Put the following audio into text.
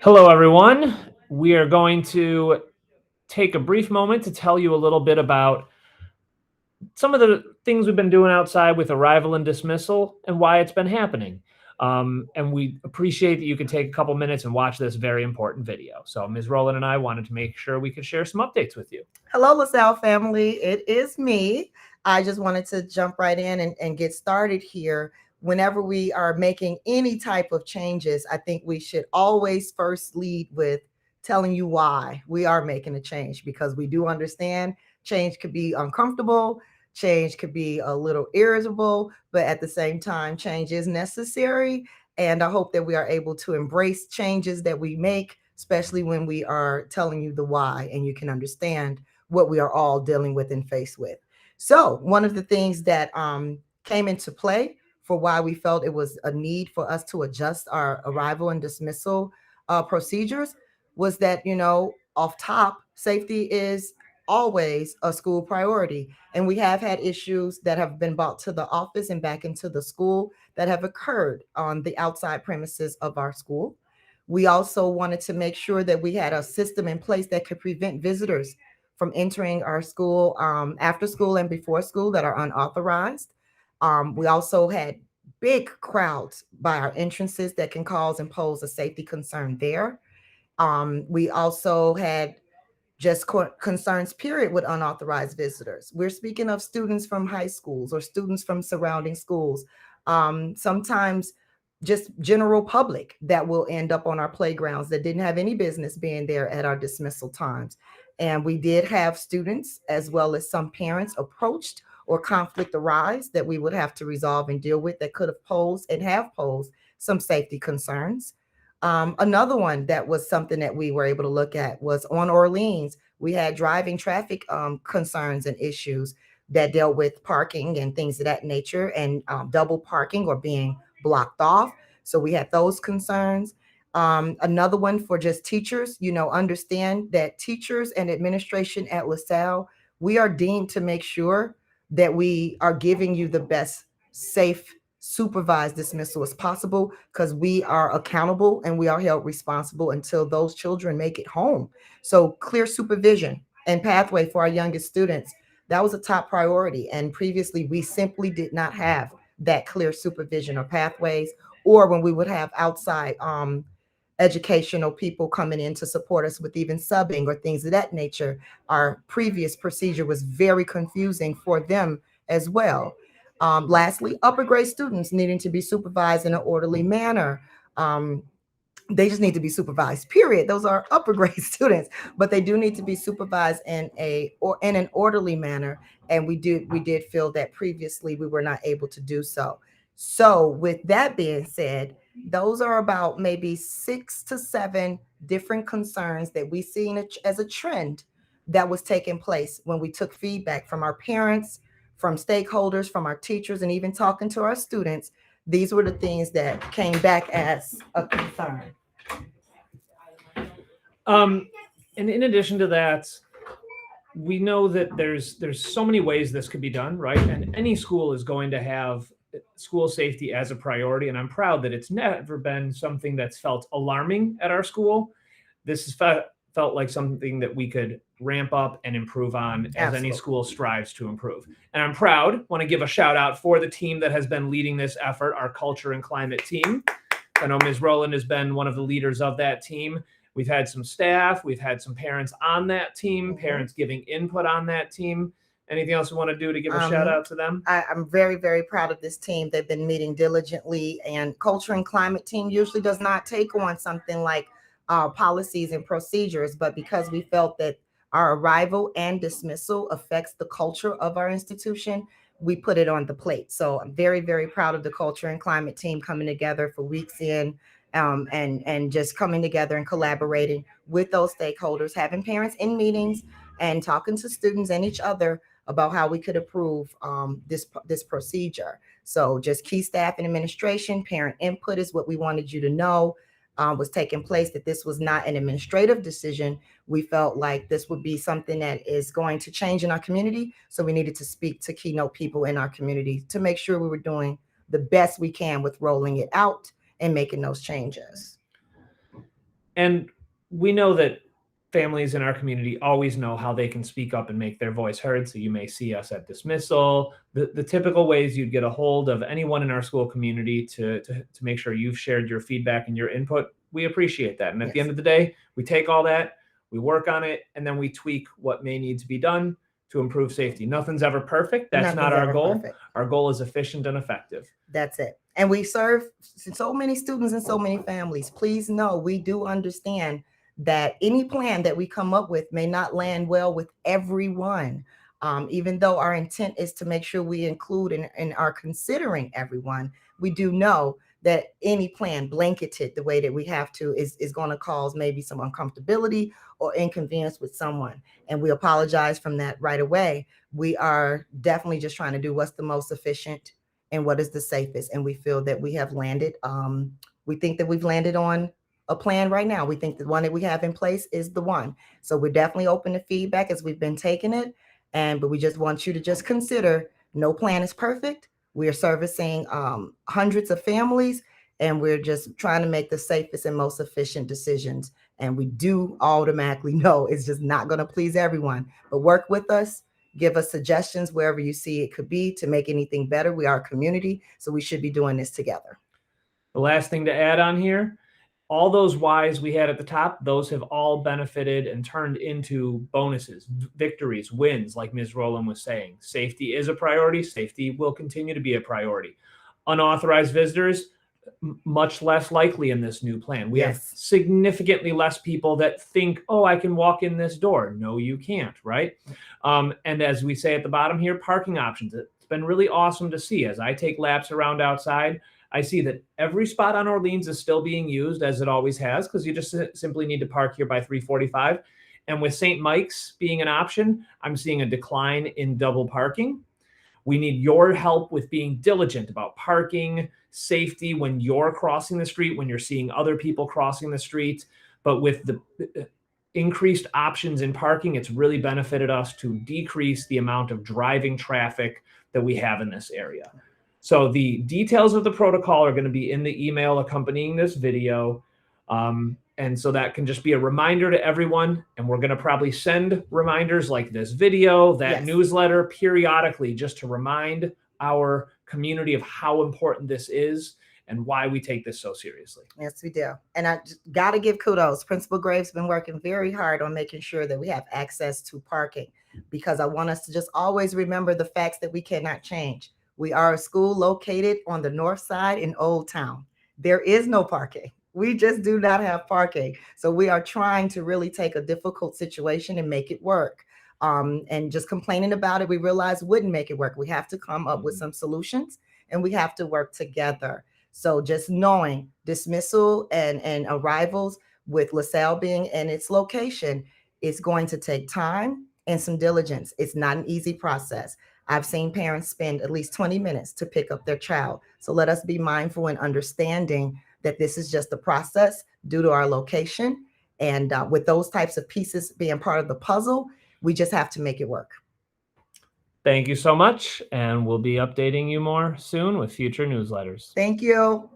Hello, everyone. We are going to take a brief moment to tell you a little bit about some of the things we've been doing outside with arrival and dismissal and why it's been happening. And we appreciate that you could take a couple minutes and watch this very important video. So Ms. Rowland and I wanted to make sure we could share some updates with you. Hello, LaSalle family. It is me. I just wanted to jump right in and get started here. Whenever we are making any type of changes, I think we should always first lead with telling you why we are making a change, because we do understand change could be uncomfortable, change could be a little irritable, but at the same time, change is necessary. And I hope that we are able to embrace changes that we make, especially when we are telling you the why and you can understand what we are all dealing with and faced with. So, one of the things that came into play for why we felt it was a need for us to adjust our arrival and dismissal procedures was that, off top, safety is always a school priority. And we have had issues that have been brought to the office and back into the school that have occurred on the outside premises of our school. We also wanted to make sure that we had a system in place that could prevent visitors from entering our school after school and before school that are unauthorized. We also had big crowds by our entrances that can cause and pose a safety concern there. We also had just concerns, period, with unauthorized visitors. We're speaking of students from high schools or students from surrounding schools. Sometimes just general public that will end up on our playgrounds that didn't have any business being there at our dismissal times. And we did have students as well as some parents approached or conflict arise that we would have to resolve and deal with that could have posed and have posed some safety concerns. Another one that was something that we were able to look at was on Orleans. We had driving traffic concerns and issues that dealt with parking and things of that nature, and double parking or being blocked off. So we had those concerns. Another one for just teachers, understand that teachers and administration at LaSalle, we are deemed to make sure that we are giving you the best safe supervised dismissal as possible, because we are accountable and we are held responsible until those children make it home. So clear supervision and pathway for our youngest students, that was a top priority. And previously we simply did not have that clear supervision or pathways, or when we would have outside educational people coming in to support us with even subbing or things of that nature, our previous procedure was very confusing for them as well. Lastly, upper grade students needing to be supervised in an orderly manner. They just need to be supervised, period. Those are upper grade students, but they do need to be supervised in an orderly manner. And we did feel that previously we were not able to do so. So with that being said, those are about maybe 6 to 7 different concerns that we seen as a trend that was taking place when we took feedback from our parents, from stakeholders, from our teachers, and even talking to our students. These were the things that came back as a concern. Um, and in addition to that, we know that there's so many ways this could be done, right? And any school is going to have school safety as a priority. And I'm proud that it's never been something that's felt alarming at our school. This has felt like something that we could ramp up and improve on as Absolutely. any school strives to improve. And I'm proud, want to give a shout out for the team that has been leading this effort, our culture and climate team. I know Ms. Rowland has been one of the leaders of that team. We've had some staff, we've had some parents on that team, parents giving input on that team. Anything else you want to do to give a shout out to them? I'm very, very proud of this team. They've been meeting diligently, and culture and climate team usually does not take on something like policies and procedures, but because we felt that our arrival and dismissal affects the culture of our institution, we put it on the plate. So I'm very, very proud of the culture and climate team coming together for weeks in, and just coming together and collaborating with those stakeholders, having parents in meetings and talking to students and each other about how we could improve this procedure. So just key staff and administration, parent input is what we wanted you to know was taking place, that this was not an administrative decision. We felt like this would be something that is going to change in our community. So we needed to speak to keynote people in our community to make sure we were doing the best we can with rolling it out and making those changes. And we know that families in our community always know how they can speak up and make their voice heard. So you may see us at dismissal, the typical ways you'd get a hold of anyone in our school community to make sure you've shared your feedback and your input. We appreciate that. And at the end of the day, we take all that, we work on it, and then we tweak what may need to be done to improve safety. Nothing's ever perfect. That's not our goal. Perfect. Our goal is efficient and effective. That's it. And we serve so many students and so many families. Please know we do understand that any plan that we come up with may not land well with everyone. Even though our intent is to make sure we include and are considering everyone, we do know that any plan blanketed the way that we have to is going to cause maybe some uncomfortability or inconvenience with someone. And we apologize from that right away. We are definitely just trying to do what's the most efficient and what is the safest. And we feel that we have landed. We think that we've landed on a plan right now. We think the one that we have in place is the one. So we're definitely open to feedback as we've been taking it. But we just want you to just consider no plan is perfect. We are servicing hundreds of families, and we're just trying to make the safest and most efficient decisions. And we do automatically know it's just not going to please everyone, but work with us. Give us suggestions wherever you see it could be to make anything better. We are a community, so we should be doing this together. The last thing to add on here, all those whys we had at the top, those have all benefited and turned into bonuses, victories, wins, like Ms. Rowland was saying. Safety is a priority. Safety will continue to be a priority. Unauthorized visitors, much less likely in this new plan. We have significantly less people that think, oh, I can walk in this door. No, you can't, right? And as we say at the bottom here, parking options. It's been really awesome to see. As I take laps around outside, I see that every spot on Orleans is still being used as it always has, because you just simply need to park here by 3:45. And with St. Mike's being an option, I'm seeing a decline in double parking. We need your help with being diligent about parking, safety when you're crossing the street, when you're seeing other people crossing the street. But with the increased options in parking, it's really benefited us to decrease the amount of driving traffic that we have in this area. So the details of the protocol are going to be in the email accompanying this video. And so that can just be a reminder to everyone. And we're going to probably send reminders like this video, that newsletter periodically, just to remind our community of how important this is and why we take this so seriously. Yes, we do. And I got to give kudos. Principal Graves been working very hard on making sure that we have access to parking, because I want us to just always remember the facts that we cannot change. We are a school located on the north side in Old Town. There is no parking. We just do not have parking. So we are trying to really take a difficult situation and make it work. And just complaining about it, we realized wouldn't make it work. We have to come up with some solutions, and we have to work together. So just knowing dismissal and arrivals with LaSalle being in its location is going to take time and some diligence. It's not an easy process. I've seen parents spend at least 20 minutes to pick up their child. So let us be mindful and understanding that this is just a process due to our location. And with those types of pieces being part of the puzzle, we just have to make it work. Thank you so much. And we'll be updating you more soon with future newsletters. Thank you.